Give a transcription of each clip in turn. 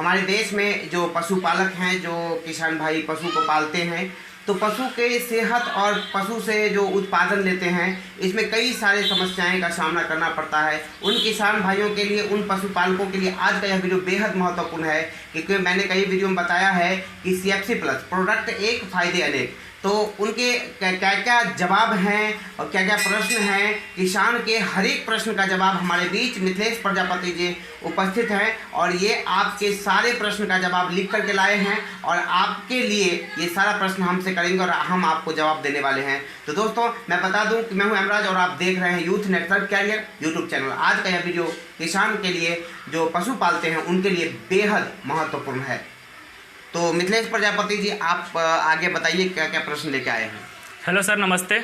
हमारे देश में जो पशुपालक हैं, जो किसान भाई पशु को पालते हैं, तो पशु के सेहत और पशु से जो उत्पादन लेते हैं, इसमें कई सारे समस्याएं का सामना करना पड़ता है। उन किसान भाइयों के लिए, उन पशुपालकों के लिए आज का यह वीडियो बेहद महत्वपूर्ण है, क्योंकि मैंने कई वीडियो में बताया है कि CFC प्लस प्रोडक्ट एक फ़ायदे अनेक। तो उनके क्या क्या जवाब हैं और क्या क्या प्रश्न हैं, किसान के हर एक प्रश्न का जवाब हमारे बीच मिथिलेश प्रजापति जी उपस्थित हैं और ये आपके सारे प्रश्न का जवाब लिख करके लाए हैं और आपके लिए ये सारा प्रश्न हमसे करेंगे और हम आपको जवाब देने वाले हैं। तो दोस्तों, मैं बता दूं कि मैं हूं एमराज और आप देख रहे हैं youth network career YouTube channel. आज का यह वीडियो किसान के लिए, जो पशु पालते हैं उनके लिए बेहद महत्वपूर्ण है। तो मिथिलेश प्रजापति जी, आप आगे बताइए क्या क्या प्रश्न लेके आए हैं। हेलो सर, नमस्ते।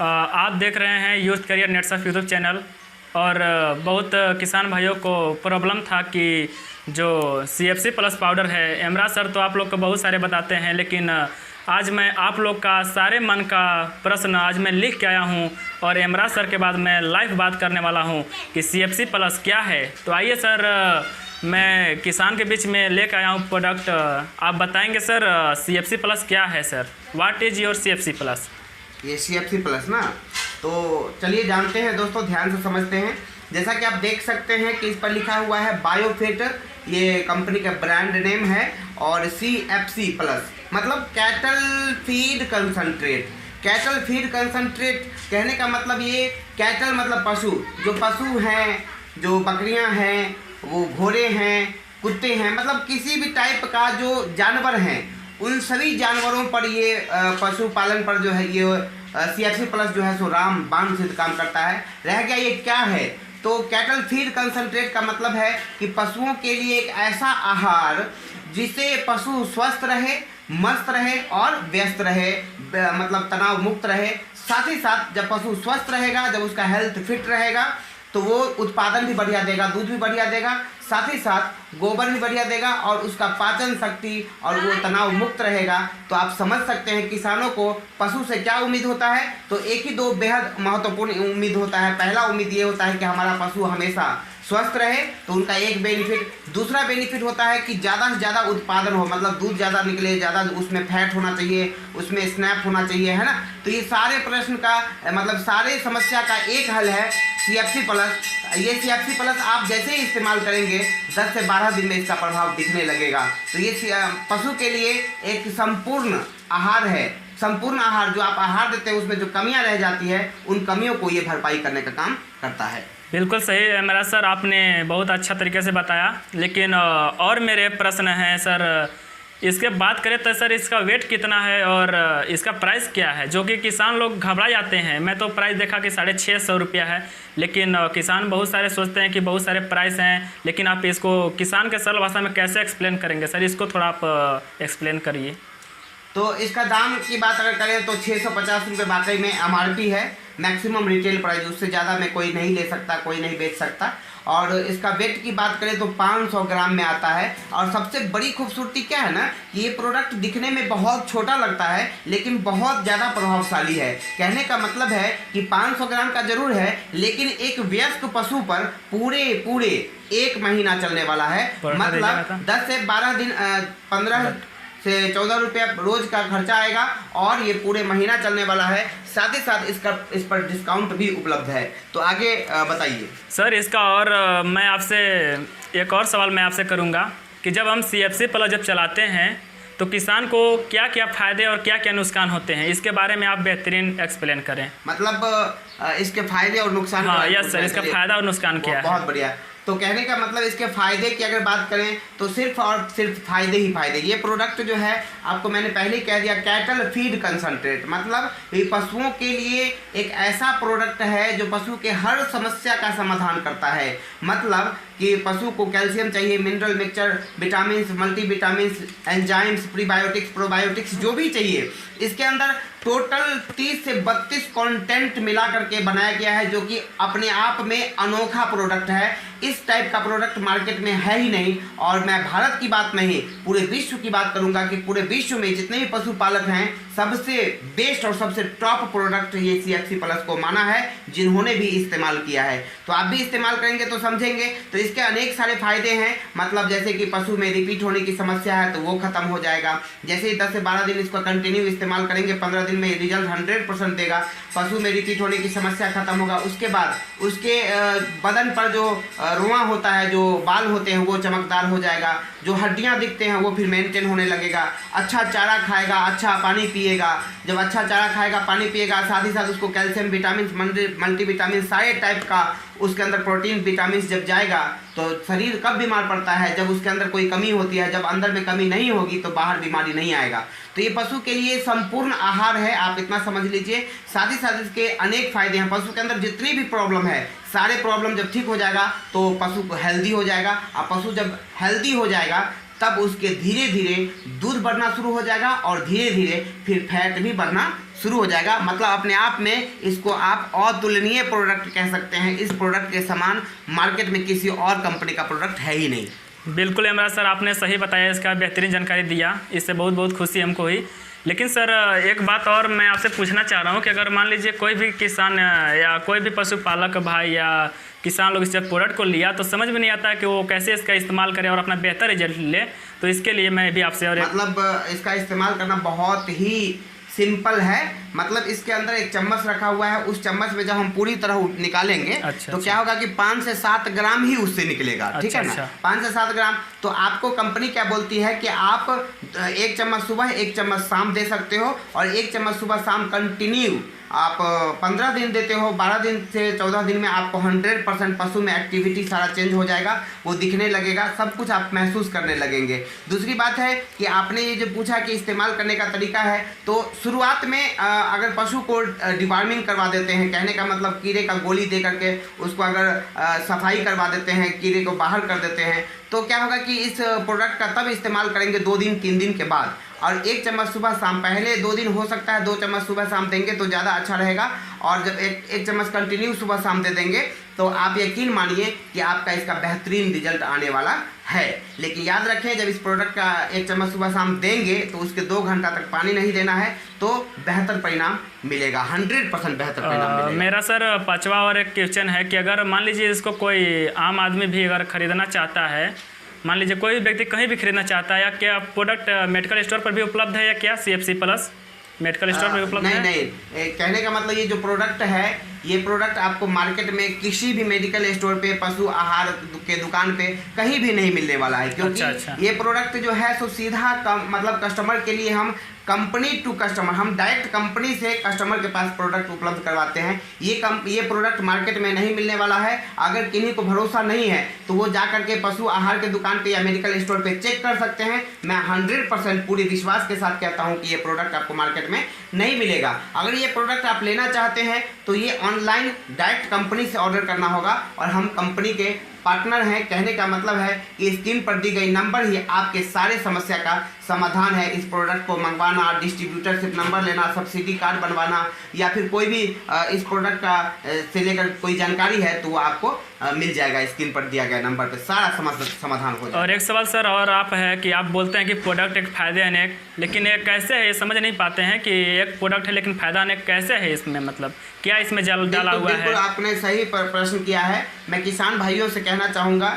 आप देख रहे हैं youth career network YouTube channel. और बहुत किसान भाइयों को प्रॉब्लम था कि जो CFC प्लस पाउडर है, एमराज सर तो आप लोग को बहुत सारे बताते हैं, लेकिन आज मैं आप लोग का सारे मन का प्रश्न आज मैं लिख के आया हूं और एमराज सर के बाद मैं लाइव बात करने वाला हूं कि CFC प्लस क्या है। तो आइए सर, मैं किसान के बीच में लेकर आया हूँ प्रोडक्ट। आप बताएंगे सर CFC प्लस क्या है sir? What is your CFC plus? ये CFC प्लस ना, तो चलिए जानते हैं दोस्तों, ध्यान से समझते हैं। जैसा कि आप देख सकते हैं कि इस पर लिखा हुआ है बायोफिट, ये कंपनी का ब्रांड नेम है, और CFC प्लस मतलब cattle feed concentrate. Cattle feed concentrate कहने का मतलब ये, कैटल मतलब पशु, जो पशु हैं, जो बकरियां हैं, वो घोड़े हैं, कुत्ते हैं, मतलब किसी भी टाइप का जो जानवर हैं, उन सभी जानवरों पर ये पशुपालन पर जो है ये CFC प्लस जो है सो रामबाण सिद्ध काम करता है। रह गया ये क्या है, तो कैटल फीड कंसंट्रेट का मतलब है कि पशुओं के लिए एक ऐसा आहार जिससे पशु स्वस्थ रहे, मस्त रहे और व्यस्त रहे, मतलब तनाव मुक्त रहे। साथ ही साथ जब पशु स्वस्थ रहेगा, जब उसका हेल्थ फिट रहेगा, तो वो उत्पादन भी बढ़िया देगा, दूध भी बढ़िया देगा, साथ ही साथ गोबर भी बढ़िया देगा और उसका पाचन शक्ति और वो तनाव मुक्त रहेगा। तो आप समझ सकते हैं किसानों को पशु से क्या उम्मीद होता है। तो एक ही दो बेहद महत्वपूर्ण उम्मीद होता है। पहला उम्मीद ये होता है कि हमारा पशु हमेशा स्वस्थ रहे, तो उनका एक बेनिफिट। दूसरा बेनिफिट होता है कि ज़्यादा से ज़्यादा उत्पादन हो, मतलब दूध ज़्यादा निकले, ज़्यादा उसमें फैट होना चाहिए, उसमें स्नैप होना चाहिए, है ना। तो ये सारे प्रश्न का मतलब सारे समस्या का एक हल है CFC प्लस। ये CFC प्लस आप जैसे ही इस्तेमाल करेंगे 10 से 12 दिन में इसका प्रभाव दिखने लगेगा। तो ये पशु के लिए एक संपूर्ण आहार है। संपूर्ण आहार, जो आप आहार देते हैं उसमें जो कमियां रह जाती है, उन कमियों को ये भरपाई करने का काम करता है। बिल्कुल सही है मेरा सर, आपने बहुत अच्छा तरीके से बताया। लेकिन और मेरे प्रश्न हैं सर। इसके बात करें तो सर, इसका वेट कितना है और इसका प्राइस क्या है, जो कि किसान लोग घबरा जाते हैं। मैं तो प्राइस देखा कि 650 रुपया है, लेकिन किसान बहुत सारे सोचते हैं कि बहुत सारे प्राइस हैं। लेकिन आप इसको किसान के सरल भाषा में कैसे एक्सप्लेन करेंगे सर? इसको थोड़ा आप एक्सप्लेन करिए। तो इसका दाम की बात अगर करें तो 650 रुपये वाकई में MRP है, मैक्सिमम रिटेल प्राइस। उससे ज़्यादा में कोई नहीं ले सकता, कोई नहीं बेच सकता। और इसका वेट की बात करें तो 500 ग्राम में आता है। और सबसे बड़ी खूबसूरती क्या है ना, ये प्रोडक्ट दिखने में बहुत छोटा लगता है, लेकिन बहुत ज़्यादा प्रभावशाली है। कहने का मतलब है कि 500 ग्राम का जरूर है, लेकिन एक वयस्क पशु पर पूरे 1 महीना चलने वाला है। मतलब 10 से 12 दिन, 15 से 14 रुपया रोज का खर्चा आएगा और ये पूरे महीना चलने वाला है। साथ ही साथ इस पर डिस्काउंट भी उपलब्ध है। तो आगे बताइए सर इसका। और मैं आपसे एक और सवाल मैं आपसे करूंगा कि जब हम CFC प्लस जब चलाते हैं तो किसान को क्या क्या फ़ायदे और क्या क्या नुकसान होते हैं, इसके बारे में आप बेहतरीन एक्सप्लेन करें। मतलब इसके फायदे और नुकसान। हाँ यस सर, इसका फ़ायदा और नुकसान क्या है? बहुत बढ़िया। तो कहने का मतलब इसके फ़ायदे की अगर बात करें तो सिर्फ और सिर्फ फ़ायदे ही फ़ायदे। ये प्रोडक्ट जो है, आपको मैंने पहले ही कह दिया, कैटल फीड कंसंट्रेट मतलब ये पशुओं के लिए एक ऐसा प्रोडक्ट है जो पशु के हर समस्या का समाधान करता है। मतलब कि पशु को कैल्शियम चाहिए, mineral mixture, vitamin, multivitamin, enzymes, prebiotics, probiotics, जो भी चाहिए, इसके अंदर टोटल 30 से 32 कंटेंट मिला करके बनाया गया है, जो कि अपने आप में अनोखा प्रोडक्ट है। इस टाइप का प्रोडक्ट मार्केट में है ही नहीं। और मैं भारत की बात नहीं, पूरे विश्व की बात करूंगा कि पूरे विश्व में जितने भी पशुपालक हैं, सबसे बेस्ट और सबसे टॉप प्रोडक्ट ये CFC प्लस को माना है, जिन्होंने भी इस्तेमाल किया है। तो आप भी इस्तेमाल करेंगे तो समझेंगे। तो इसके अनेक सारे फायदे हैं, मतलब जैसे कि पशु में रिपीट होने की समस्या है तो वो खत्म हो जाएगा। जैसे ही 10 से 12 दिन इसको कंटिन्यू इस्तेमाल करेंगे, 15 दिन में रिजल्ट 100% देगा, पशु में रिपीट होने की समस्या खत्म होगा। उसके बाद उसके बदन पर जो रुआं होता है, जो बाल होते हैं वो चमकदार हो जाएगा, जो हड्डियां दिखते हैं वो फिर मेंटेन होने लगेगा। अच्छा चारा खाएगा, अच्छा पानी पिएगा, जब अच्छा चारा खाएगा पानी पिएगा, साथ ही साथ उसको कैल्शियम, विटामिन, मल्टीविटामिन सारे टाइप का उसके अंदर प्रोटीन, विटामिन जब जाएगा तो शरीर कब बीमार पड़ता है, जब उसके अंदर कोई कमी होती है। जब अंदर में कमी नहीं होगी तो बाहर बीमारी नहीं आएगा। तो ये पशु के लिए संपूर्ण आहार है, आप इतना समझ लीजिए। साथ ही साथ इसके अनेक फायदे हैं। पशु के अंदर जितनी भी प्रॉब्लम है, सारे प्रॉब्लम जब ठीक हो जाएगा तो पशु हेल्दी हो जाएगा। और पशु जब हेल्दी हो जाएगा तब उसके धीरे धीरे दूध बढ़ना शुरू हो जाएगा और धीरे धीरे फिर फैट भी बढ़ना शुरू हो जाएगा। मतलब अपने आप में इसको आप अतुलनीय प्रोडक्ट कह सकते हैं। इस प्रोडक्ट के समान मार्केट में किसी और कंपनी का प्रोडक्ट है ही नहीं। बिल्कुल इमरान सर, आपने सही बताया, इसका बेहतरीन जानकारी दिया, इससे बहुत बहुत खुशी हमको हुई। लेकिन सर एक बात और मैं आपसे पूछना चाह रहा हूँ कि अगर मान लीजिए कोई भी किसान या कोई भी पशुपालक भाई या किसान लोग इस प्रोडक्ट को लिया तो समझ में नहीं आता कि वो कैसे इसका इस्तेमाल करें और अपना बेहतर रिजल्ट ले, तो इसके लिए मैं भी आपसे और मतलब इसका इस्तेमाल करना बहुत ही सिंपल है। मतलब इसके अंदर एक चम्मच रखा हुआ है, उस चम्मच में जब हम पूरी तरह निकालेंगे तो क्या होगा कि 5 से 7 ग्राम ही उससे निकलेगा। ठीक है ना, 5 से 7 ग्राम। तो आपको कंपनी क्या बोलती है कि आप 1 चम्मच सुबह, 1 चम्मच शाम दे सकते हो, और 1 चम्मच सुबह शाम कंटिन्यू आप 15 दिन देते हो। 12 दिन से 14 दिन में आपको 100% पशु में एक्टिविटी सारा चेंज हो जाएगा, वो दिखने लगेगा, सब कुछ आप महसूस करने लगेंगे। दूसरी बात है कि आपने ये जो पूछा कि इस्तेमाल करने का तरीका है, तो शुरुआत में अगर पशु को डिवॉर्मिंग करवा देते हैं, कहने का मतलब कीड़े का गोली दे करके उसको अगर सफाई करवा देते हैं, कीड़े को बाहर कर देते हैं, तो क्या होगा कि इस प्रोडक्ट का तब इस्तेमाल करेंगे 2 दिन 3 दिन के बाद। और 1 चम्मच सुबह शाम, पहले 2 दिन हो सकता है 2 चम्मच सुबह शाम देंगे तो ज़्यादा अच्छा रहेगा। और जब एक चम्मच कंटिन्यू सुबह शाम दे देंगे तो आप यकीन मानिए कि आपका इसका बेहतरीन रिजल्ट आने वाला है। लेकिन याद रखें, जब इस प्रोडक्ट का 1 चम्मच सुबह शाम देंगे तो उसके 2 घंटा तक पानी नहीं देना है, तो बेहतर परिणाम मिलेगा, 100% बेहतर परिणाम मिलेगा। मेरा सर 5वां और एक क्वेश्चन है कि अगर मान लीजिए इसको कोई आम आदमी भी अगर ख़रीदना चाहता है, मान लीजिए कोई भी व्यक्ति कहीं भी खरीदना चाहता है, या क्या प्रोडक्ट मेडिकल स्टोर पर भी उपलब्ध है, या क्या CFC प्लस मेडिकल स्टोर पर भी उपलब्ध है? नहीं, कहने का मतलब ये जो प्रोडक्ट है, ये प्रोडक्ट आपको मार्केट में किसी भी मेडिकल स्टोर पे, पशु आहार के दुकान पे कहीं भी नहीं मिलने वाला है। क्योंकि ये प्रोडक्ट जो है सो सीधा मतलब कस्टमर के लिए, हम कंपनी टू कस्टमर, हम डायरेक्ट कंपनी से कस्टमर के पास प्रोडक्ट उपलब्ध करवाते हैं। ये प्रोडक्ट मार्केट में नहीं मिलने वाला है। अगर किन्हीं को भरोसा नहीं है तो वो जा करके पशु आहार के दुकान पे या मेडिकल स्टोर पे चेक कर सकते हैं। मैं 100% पूरी विश्वास के साथ कहता हूँ कि ये प्रोडक्ट आपको मार्केट में नहीं मिलेगा। अगर ये प्रोडक्ट आप लेना चाहते हैं तो ये ऑनलाइन डायरेक्ट कंपनी से ऑर्डर करना होगा, और हम कंपनी के पार्टनर हैं। कहने का मतलब है कि स्क्रीन पर दी गई नंबर ही आपके सारे समस्या का समाधान है। इस प्रोडक्ट को मंगवाना, डिस्ट्रीब्यूटरशिप नंबर लेना, सब्सिडी कार्ड बनवाना, या फिर कोई भी इस प्रोडक्ट का से लेकर कोई जानकारी है तो वो आपको मिल जाएगा। स्क्रीन पर दिया गया नंबर पे सारा समाधान हो जाएगा। और एक सवाल सर और आप है कि आप बोलते हैं कि प्रोडक्ट एक फ़ायदे अनेक, लेकिन ये कैसे है, ये समझ नहीं पाते हैं कि एक प्रोडक्ट है लेकिन फ़ायदा अनेक कैसे है इसमें, मतलब क्या इसमें डाला हुआ है? बिल्कुल आपने सही प्रश्न किया है। मैं किसान भाइयों से कहना चाहूँगा,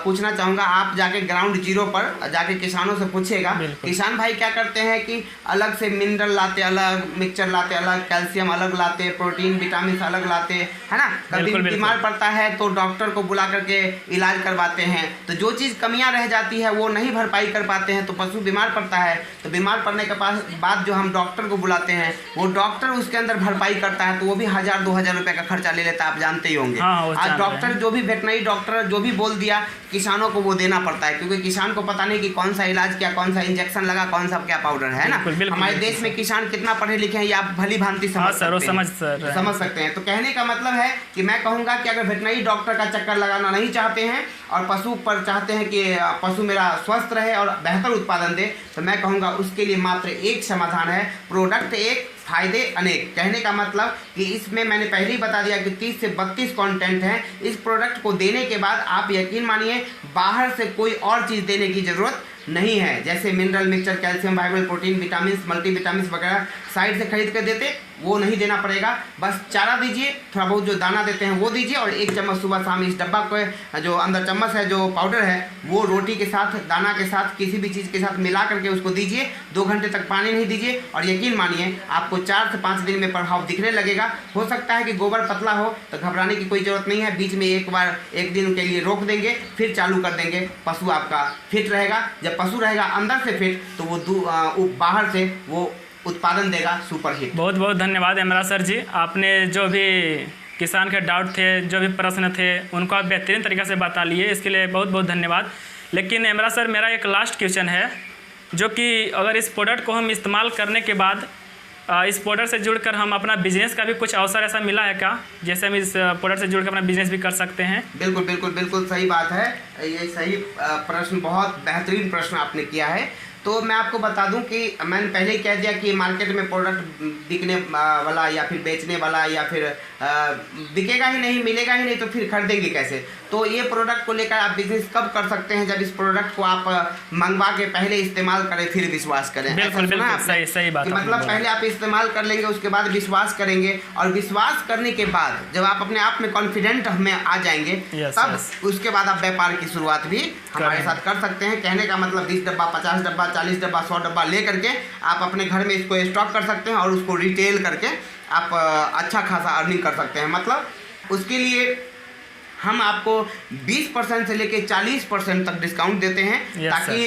पूछना चाहूँगा, आप जाके ग्राउंड जीरो पर जाके किसानों से पूछिएगा। किसान भाई क्या करते हैं कि अलग से मिनरल लाते, अलग मिक्सचर लाते, अलग कैल्शियम अलग लाते, प्रोटीन विटामिन अलग लाते, है ना। कभी बीमार पड़ता है तो डॉक्टर को बुला करके इलाज करवाते हैं। तो जो चीज़ कमियां रह जाती है वो नहीं भरपाई कर पाते हैं, तो पशु बीमार पड़ता है, तो बीमार पड़ने के बाद जो हम डॉक्टर को बुलाते हैं वो डॉक्टर उसके अंदर भरपाई करता है, तो वो भी 1000-2000 रुपये का खर्चा ले लेता है, आप जानते ही होंगे। आज डॉक्टर जो भी वेटनरी डॉक्टर जो भी बोल दिया, किसानों को वो देना पड़ता है, क्योंकि किसान को पता नहीं कि कौन सा इलाज क्या, कौन सा इंजेक्शन लगा, कौन सा क्या पाउडर है ना। हमारे देश में किसान कितना पढ़े लिखे हैं ये आप भली भांति समझ सकते हैं। तो कहने का मतलब है कि मैं कहूँगा कि अगर वेटनरी डॉक्टर का चक्कर लगाना नहीं चाहते हैं और पशु पर चाहते हैं कि पशु मेरा स्वस्थ रहे और बेहतर उत्पादन दे, तो मैं कहूँगा उसके लिए मात्र एक समाधान है, प्रोडक्ट एक फायदे अनेक। कहने का मतलब कि इसमें मैंने पहले ही बता दिया कि 30 से 32 कंटेंट हैं। इस प्रोडक्ट को देने के बाद आप यकीन मानिए बाहर से कोई और चीज़ देने की ज़रूरत नहीं है। जैसे mineral mixture, calcium, vital, protein, vitamin, multivitamin वगैरह साइड से खरीद कर देते वो नहीं देना पड़ेगा। बस चारा दीजिए, थोड़ा बहुत जो दाना देते हैं वो दीजिए, और 1 चम्मच सुबह शाम इस डब्बा को जो अंदर चम्मच है जो पाउडर है वो रोटी के साथ, दाना के साथ, किसी भी चीज़ के साथ मिला करके उसको दीजिए। 2 घंटे तक पानी नहीं दीजिए, और यकीन मानिए आपको 4 से 5 दिन में प्रभाव दिखने लगेगा। हो सकता है कि गोबर पतला हो तो घबराने की कोई ज़रूरत नहीं है, बीच में एक बार 1 दिन के लिए रोक देंगे, फिर चालू कर देंगे। पशु आपका फिट रहेगा। जब पशु रहेगा अंदर से फिट तो वो बाहर से वो उत्पादन देगा सुपर हिट। बहुत बहुत धन्यवाद इमरान सर जी, आपने जो भी किसान के डाउट थे, जो भी प्रश्न थे, उनको आप बेहतरीन तरीके से बता लिए, इसके लिए बहुत बहुत धन्यवाद। लेकिन इमरान सर, मेरा एक लास्ट क्वेश्चन है, जो कि अगर इस प्रोडक्ट को हम इस्तेमाल करने के बाद इस प्रोडक्ट से जुड़कर हम अपना बिजनेस का भी कुछ अवसर ऐसा मिला है क्या, जैसे हम इस प्रोडक्ट से जुड़कर अपना बिजनेस भी कर सकते हैं? बिल्कुल बिल्कुल बिल्कुल सही बात है। ये सही प्रश्न, बहुत बेहतरीन प्रश्न आपने किया है। तो मैं आपको बता दूं कि मैंने पहले ही कह दिया कि मार्केट में प्रोडक्ट बिकने वाला या फिर बेचने वाला या फिर बिकेगा ही नहीं, मिलेगा ही नहीं, तो फिर खरीदेंगे कैसे। तो ये प्रोडक्ट को लेकर आप बिजनेस कब कर सकते हैं, जब इस प्रोडक्ट को आप मंगवा के पहले इस्तेमाल करें फिर विश्वास करें। बिल्कुल बिल्कुल सही बात, मतलब पहले आप इस्तेमाल कर लेंगे, उसके बाद विश्वास करेंगे, और विश्वास करने के बाद जब आप अपने आप में कॉन्फिडेंट हमें आ जाएंगे, तब उसके बाद आप व्यापार की शुरुआत भी हमारे साथ कर सकते हैं। कहने का मतलब 20 डब्बा, 50 डब्बा, 40 डब्बा, 100 डब्बा ले करके आप अपने घर में इसको स्टॉक कर सकते हैं, और उसको रिटेल करके आप अच्छा खासा अर्निंग कर सकते हैं। मतलब उसके लिए हम आपको 20% से लेके 40% तक डिस्काउंट देते हैं, ताकि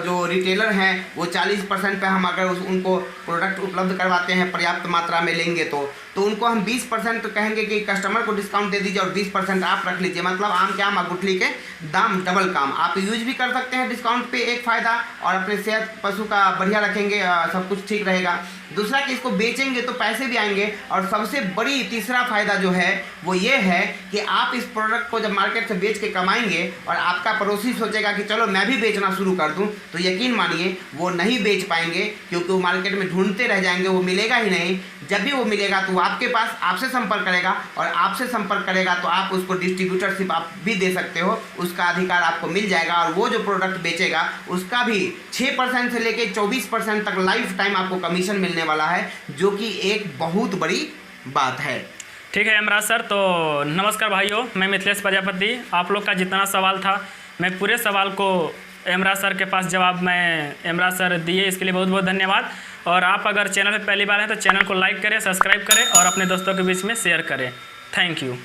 जो रिटेलर हैं वो 40% पे हम अगर उनको प्रोडक्ट उपलब्ध करवाते हैं, पर्याप्त मात्रा में लेंगे तो उनको हम 20% कहेंगे कि कस्टमर को डिस्काउंट दे दीजिए और 20% आप रख लीजिए। मतलब आम के आम गुठली के दाम डबल काम। आप यूज भी कर सकते हैं डिस्काउंट पे, एक फ़ायदा, और अपने सेहत पशु का बढ़िया रखेंगे, सब कुछ ठीक रहेगा। दूसरा कि इसको बेचेंगे तो पैसे भी आएंगे, और सबसे बड़ी तीसरा फ़ायदा जो है वो ये है कि आप इस प्रोडक्ट को जब मार्केट से बेच के कमाएंगे और आपका पड़ोसी सोचेगा कि चलो मैं भी बेचना शुरू कर दूं, तो यकीन मानिए वो नहीं बेच पाएंगे, क्योंकि वो मार्केट में ढूंढते रह जाएंगे, वो मिलेगा ही नहीं। जब भी वो मिलेगा तो वो आपके पास आपसे संपर्क करेगा, और आपसे संपर्क करेगा तो आप उसको डिस्ट्रीब्यूटरशिप आप भी दे सकते हो, उसका अधिकार आपको मिल जाएगा, और वो जो प्रोडक्ट बेचेगा उसका भी 6% से लेके 24% तक लाइफ टाइम आपको कमीशन मिलने वाला है, जो कि एक बहुत बड़ी बात है। ठीक है इमरान सर, तो नमस्कार भाइयों, मैं मिथिलेश प्रजापति। आप लोग का जितना सवाल था, मैं पूरे सवाल को इमरान सर के पास जवाब मैं इमरान सर दिए, इसके लिए बहुत बहुत धन्यवाद। और आप अगर चैनल पे पहली बार हैं तो चैनल को लाइक करें, सब्सक्राइब करें और अपने दोस्तों के बीच में शेयर करें। Thank you.